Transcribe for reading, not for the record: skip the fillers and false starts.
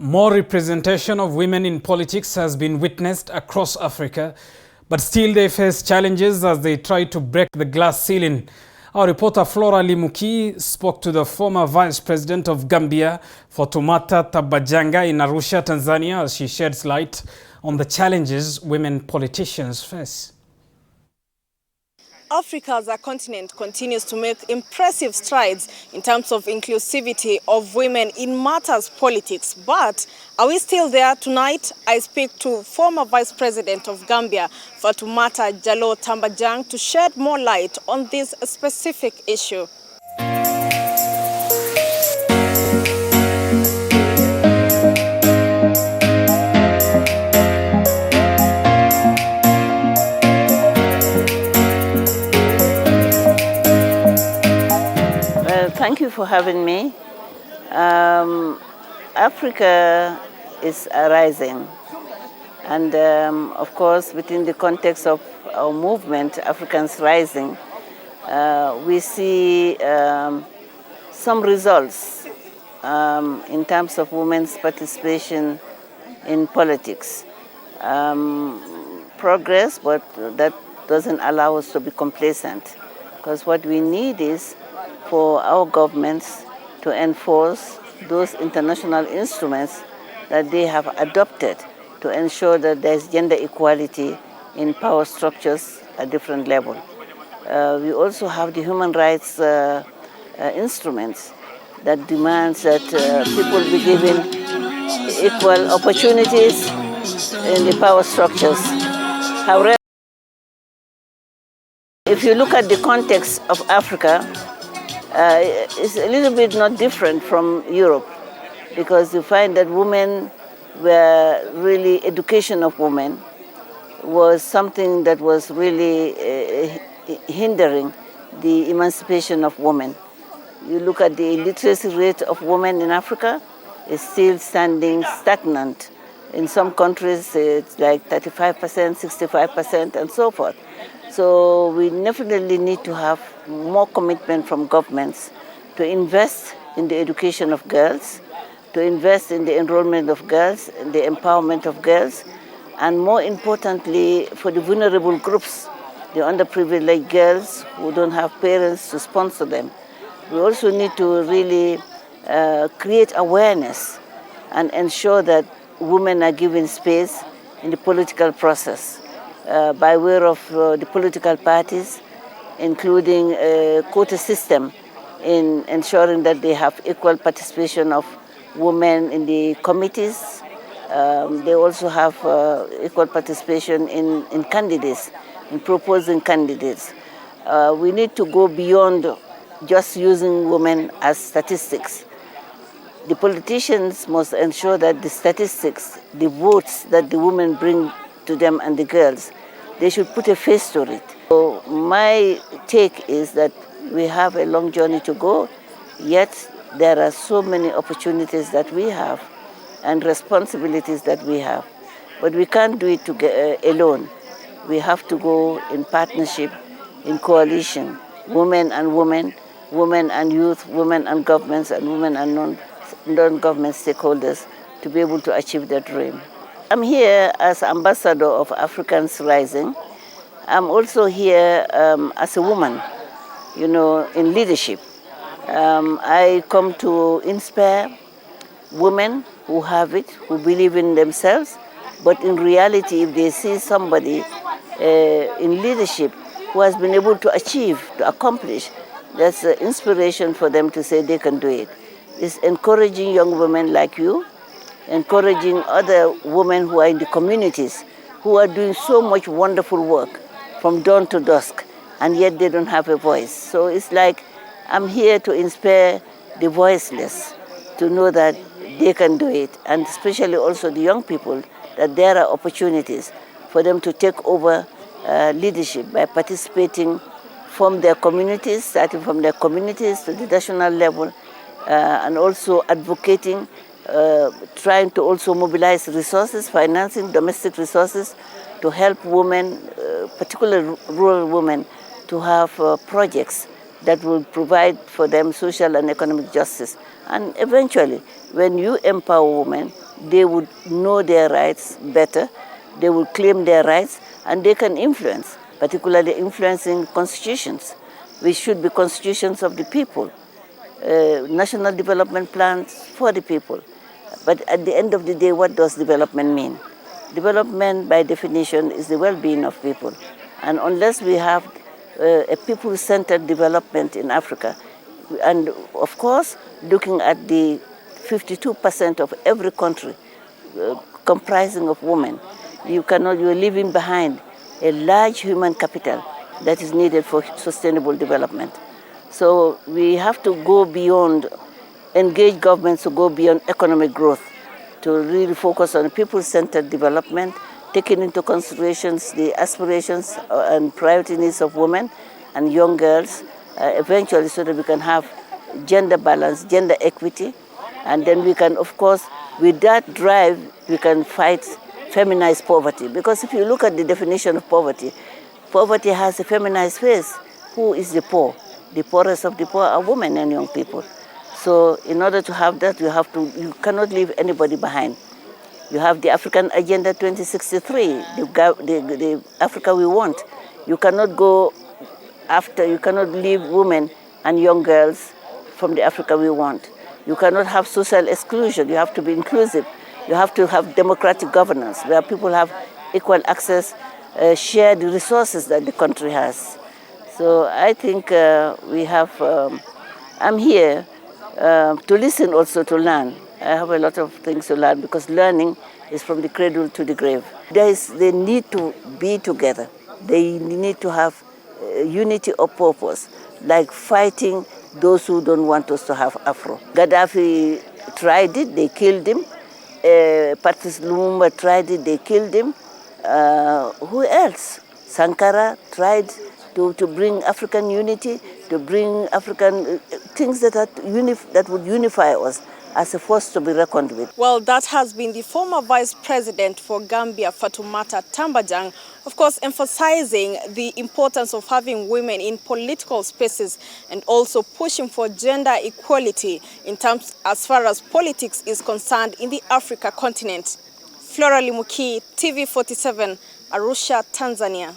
More representation of women in politics has been witnessed across Africa, but still they face challenges as they try to break the glass ceiling. Our reporter Flora Limuki spoke to the former Vice President of Gambia, Fatoumata Tambajang, in Arusha, Tanzania, as she sheds light on the challenges women politicians face. Africa as a continent continues to make impressive strides in terms of inclusivity of women in matters politics. But are we still there? Tonight, I speak to former Vice President of Gambia, Fatoumata Tambajang, to shed more light on this specific issue. Thank you for having me. Africa is rising, and of course, within the context of our movement, Africans Rising, we see some results in terms of women's participation in politics. Progress, but that doesn't allow us to be complacent, because what we need is for our governments to enforce those international instruments that they have adopted to ensure that there's gender equality in power structures at different levels. We also have the human rights instruments that demands that people be given equal opportunities in the power structures. However, if you look at the context of Africa, it's a little bit not different from Europe, because you find that women were really, education of women was something that was really hindering the emancipation of women. You look at the illiteracy rate of women in Africa, it's still standing stagnant. In some countries, it's like 35%, 65%, and so forth. So we definitely need to have more commitment from governments to invest in the education of girls, to invest in the enrollment of girls, in the empowerment of girls, and more importantly, for the vulnerable groups, the underprivileged girls who don't have parents to sponsor them. We also need to really create awareness and ensure that women are given space in the political process by way of the political parties, including a quota system in ensuring that they have equal participation of women in the committees. They also have equal participation in candidates, in proposing candidates. We need to go beyond just using women as statistics. The politicians must ensure that the statistics, the votes that the women bring to them and the girls, they should put a face to it. So my take is that we have a long journey to go, yet there are so many opportunities that we have and responsibilities that we have. But we can't do it alone. We have to go in partnership, in coalition, women and women, women and youth, women and governments, and women and non-government stakeholders to be able to achieve their dream. I'm here as ambassador of Africans Rising. I'm also here as a woman, in leadership. I come to inspire women who have it, who believe in themselves, but in reality, if they see somebody in leadership who has been able to achieve, to accomplish, that's an inspiration for them to say they can do it. It's encouraging young women like you, encouraging other women who are in the communities, who are doing so much wonderful work from dawn to dusk, and yet they don't have a voice. So it's like I'm here to inspire the voiceless to know that they can do it, and especially also the young people, that there are opportunities for them to take over leadership by participating from their communities, starting from their communities to the national level, and also advocating, trying to also mobilize resources, financing domestic resources to help women, particularly rural women, to have projects that will provide for them social and economic justice. And eventually, when you empower women, they would know their rights better, they will claim their rights, and they can influence, particularly influencing constitutions, which should be constitutions of the people, national development plans for the people. But at the end of the day, what does development mean? Development, by definition, is the well-being of people. And unless we have a people-centered development in Africa, and of course, looking at the 52% of every country comprising of women, you're leaving behind a large human capital that is needed for sustainable development. So we have to go beyond, engage governments to go beyond economic growth, to really focus on people-centered development, taking into considerations the aspirations and priority needs of women and young girls, eventually so that we can have gender balance, gender equity, and then we can, of course, with that drive, we can fight feminized poverty. Because if you look at the definition of poverty, poverty has a feminized face. Who is the poor? The poorest of the poor are women and young people. So in order to have that, you cannot leave anybody behind. You have the African Agenda 2063, the Africa we want. You cannot leave women and young girls from the Africa we want. You cannot have social exclusion. You have to be inclusive. You have to have democratic governance where people have equal access, share the resources that the country has. So I think I'm here to listen, also to learn. I have a lot of things to learn because learning is from the cradle to the grave. They need to be together. They need to have unity of purpose, like fighting those who don't want us to have Afro. Gaddafi tried it, they killed him. Patrice Lumumba tried it, they killed him. Who else? Sankara tried to bring African unity, to bring African things that would unify us as a force to be reckoned with. Well, that has been the former Vice President for Gambia, Fatoumata Tambajang, of course emphasizing the importance of having women in political spaces and also pushing for gender equality in terms as far as politics is concerned in the Africa continent. Flora Limuki, TV 47, Arusha, Tanzania.